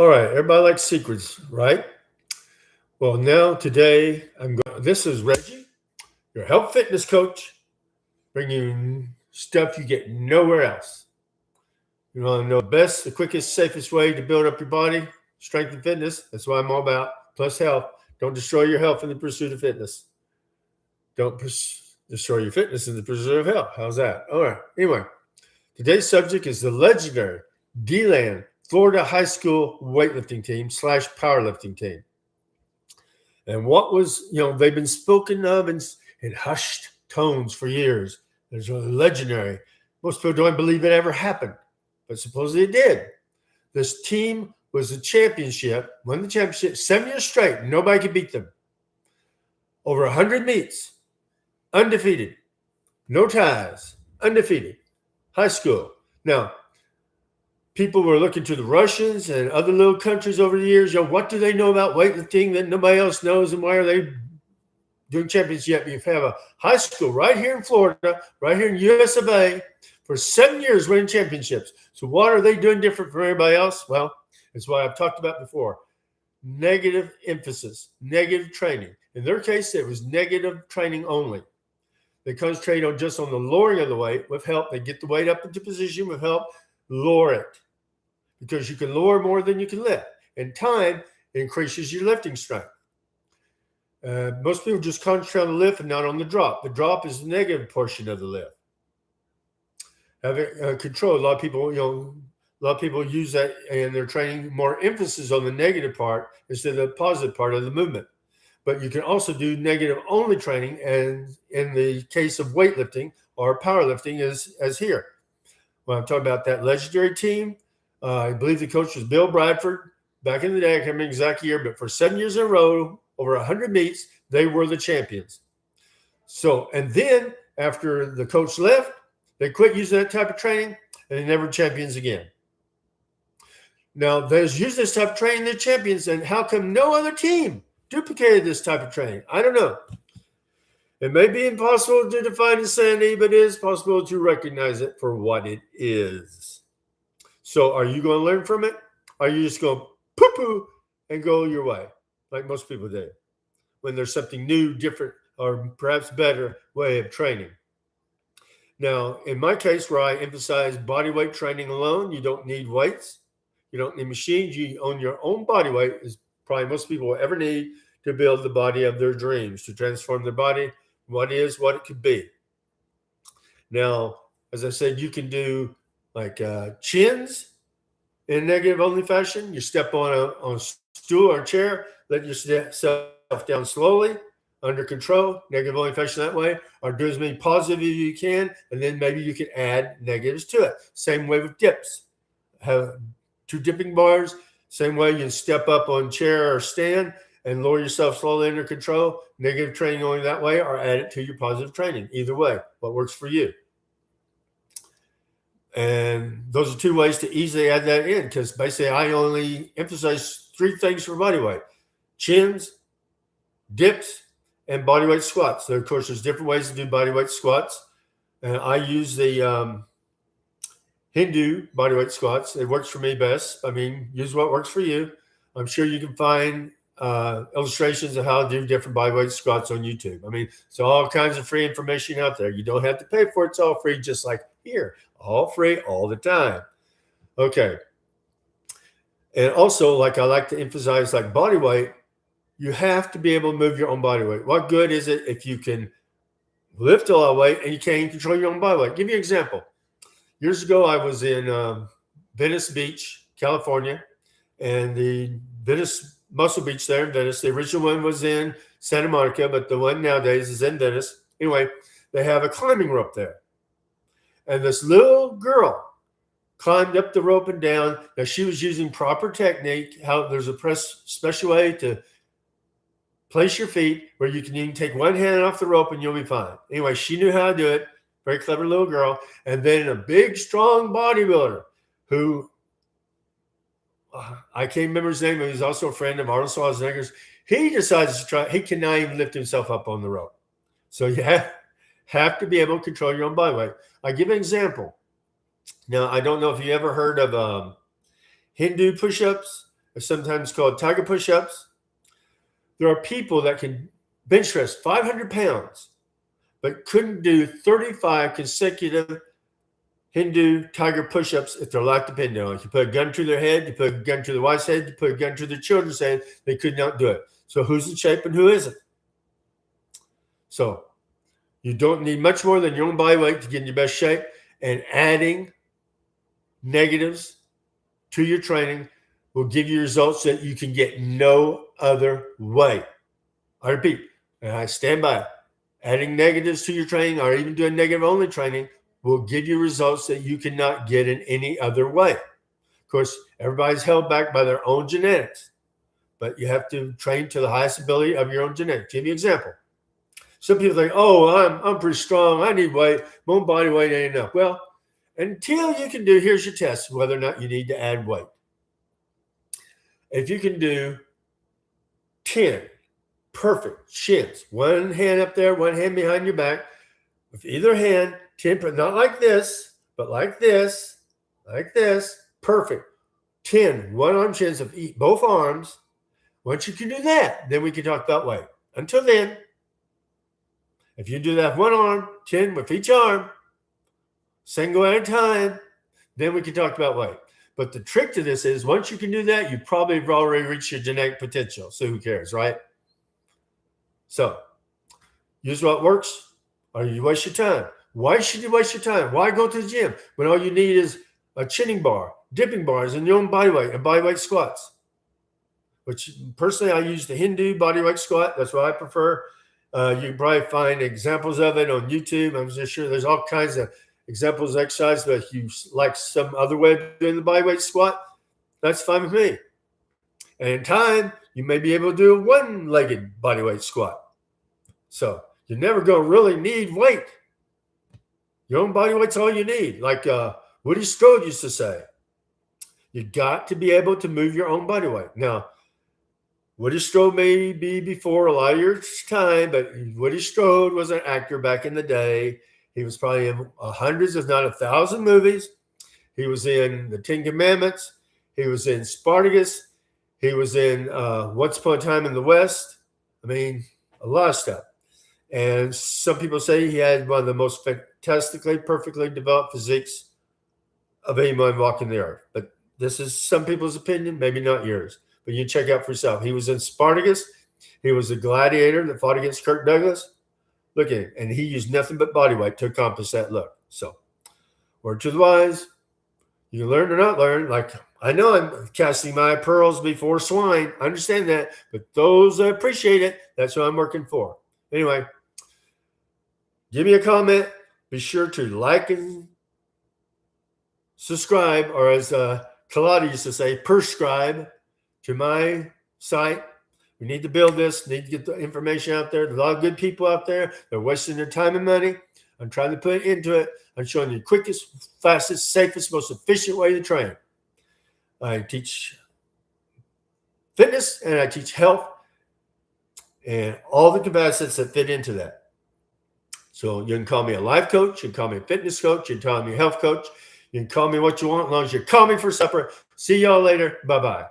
All right, everybody likes secrets, right? Well, now today this is Reggie, your health fitness coach, bringing you stuff you get nowhere else. You want to know the best, the quickest, safest way to build up your body, strength and fitness. That's what I'm all about. Plus health. Don't destroy your health in the pursuit of fitness. Don't destroy your fitness in the pursuit of health. How's that? All right. Anyway, today's subject is the legendary Deland Florida high school weightlifting team / powerlifting team. And what was, they've been spoken of in hushed tones for years. There's a legendary. Most people don't believe it ever happened, but supposedly it did. This team was won the championship 7 years straight. Nobody could beat them. Over 100 meets, undefeated, no ties, undefeated, high school. Now, people were looking to the Russians and other little countries over the years. What do they know about weightlifting that nobody else knows, and why are they doing championships yet? You have a high school right here in Florida, right here in US of A, for 7 years winning championships. So what are they doing different from everybody else? Well, it's what I've talked about before. Negative emphasis, negative training. In their case, it was negative training only. They concentrate on just on the lowering of the weight with help. They get the weight up into position with help, lower it. Because you can lower more than you can lift. In time, it increases your lifting strength. Most people just concentrate on the lift and not on the drop. The drop is the negative portion of the lift. Having control. A lot of people use that in their training, more emphasis on the negative part instead of the positive part of the movement. But you can also do negative only training, and in the case of weightlifting or powerlifting, as here. When I'm talking about that legendary team, I believe the coach was Bill Bradford. Back in the day, I can't remember the exact year, but for 7 years in a row, over 100 meets, they were the champions. So, and then after the coach left, they quit using that type of training, and they never champions again. Now, they use this type of training, they're champions, and how come no other team duplicated this type of training? I don't know. It may be impossible to define insanity, but it is possible to recognize it for what it is. So are you going to learn from it? Or are you just going to poo-poo and go your way, like most people do, when there's something new, different, or perhaps better way of training? Now, in my case, where I emphasize body weight training alone, you don't need weights. You don't need machines. You own your own body weight is probably most people will ever need to build the body of their dreams, to transform their body, what it could be. Now, as I said, you can do like chins in negative only fashion. You step on a stool or a chair, let yourself down slowly, under control, negative only fashion that way, or do as many positive as you can, and then maybe you can add negatives to it. Same way with dips. Have 2 dipping bars. Same way you can step up on chair or stand and lower yourself slowly under control. Negative training only that way, or add it to your positive training. Either way, what works for you. And those are 2 ways to easily add that in, because basically I only emphasize 3 things for body weight: chins, dips, and body weight squats. Of course, there's different ways to do body weight squats. And I use the Hindu body weight squats. It works for me best. I mean, use what works for you. I'm sure you can find illustrations of how to do different body weight squats on YouTube. I mean, so all kinds of free information out there. You don't have to pay for it. It's all free, just like here. All free all the time. Okay. And also, like I like to emphasize, like body weight, you have to be able to move your own body weight. What good is it if you can lift a lot of weight and you can't even control your own body weight? Give you an example. Years ago, I was in Venice Beach, California, and the Venice Muscle Beach there in Venice. The original one was in Santa Monica, but the one nowadays is in Venice. Anyway, they have a climbing rope there. And this little girl climbed up the rope and down. Now, she was using proper technique. How there's a special way to place your feet where you can even take one hand off the rope and you'll be fine. Anyway, she knew how to do it. Very clever little girl. And then a big, strong bodybuilder who I can't remember his name, but he's also a friend of Arnold Schwarzenegger's. He decides to try. He cannot even lift himself up on the rope. So you have to be able to control your own body weight. I give an example. Now, I don't know if you ever heard of Hindu push-ups. are sometimes called tiger push-ups. There are people that can bench press 500 pounds, but couldn't do 35 consecutive Hindu tiger push-ups if their life depended on it. You put a gun to their head, you put a gun to their wife's head, you put a gun to their children's head, they could not do it. So who's in shape and who isn't? So you don't need much more than your own body weight to get in your best shape, and adding negatives to your training will give you results that you can get no other way. I repeat, and I stand by it. Adding negatives to your training or even doing negative only training will give you results that you cannot get in any other way. Of course, everybody's held back by their own genetics, but you have to train to the highest ability of your own genetics. Give you an example. Some people think, oh, I'm pretty strong. I need weight. My own body weight ain't enough. Well, until you can do, here's your test, whether or not you need to add weight. If you can do 10 perfect shins, one hand up there, one hand behind your back, with either hand, 10, not like this, but like this, perfect. 10 one-arm shins of both arms. Once you can do that, then we can talk about weight. Until then, if you do that one arm, 10 with each arm, single at a time, then we can talk about weight. But the trick to this is once you can do that, you probably have already reached your genetic potential. So who cares, right? So use what works or you waste your time. Why should you waste your time? Why go to the gym when all you need is a chinning bar, dipping bars, and your own body weight and body weight squats? Which personally, I use the Hindu body weight squat. That's what I prefer. You can probably find examples of it on YouTube. I'm just sure there's all kinds of examples of exercise, but if you like some other way of doing the body weight squat, that's fine with me. And in time, you may be able to do a one-legged body weight squat. So you're never going to really need weight. Your own body weight's all you need. Like Woody Strode used to say, you got to be able to move your own body weight. Now, Woody Strode may be before a lot of your time, but Woody Strode was an actor back in the day. He was probably in hundreds, if not 1,000 movies. He was in The Ten Commandments. He was in Spartacus. He was in Once Upon a Time in the West. I mean, a lot of stuff. And some people say he had one of the most fantastically, perfectly developed physiques of anyone walking the earth. But this is some people's opinion, maybe not yours. But you check out for yourself. He was in Spartacus. He was a gladiator that fought against Kirk Douglas. Look at him. And he used nothing but body weight to accomplish that look. So, word to the wise. You can learn or not learn. Like, I know I'm casting my pearls before swine. I understand that. But those that appreciate it, that's what I'm working for. Anyway, give me a comment. Be sure to like and subscribe, or as Kaladi used to say, prescribe to my site. We need to build this, need to get the information out there. There's a lot of good people out there. They're wasting their time and money. I'm trying to put it into it. I'm showing you the quickest, fastest, safest, most efficient way to train. I teach fitness and I teach health and all the facets that fit into that. So you can call me a life coach. You can call me a fitness coach. You can call me a health coach. You can call me what you want as long as you call me for supper. See y'all later. Bye-bye.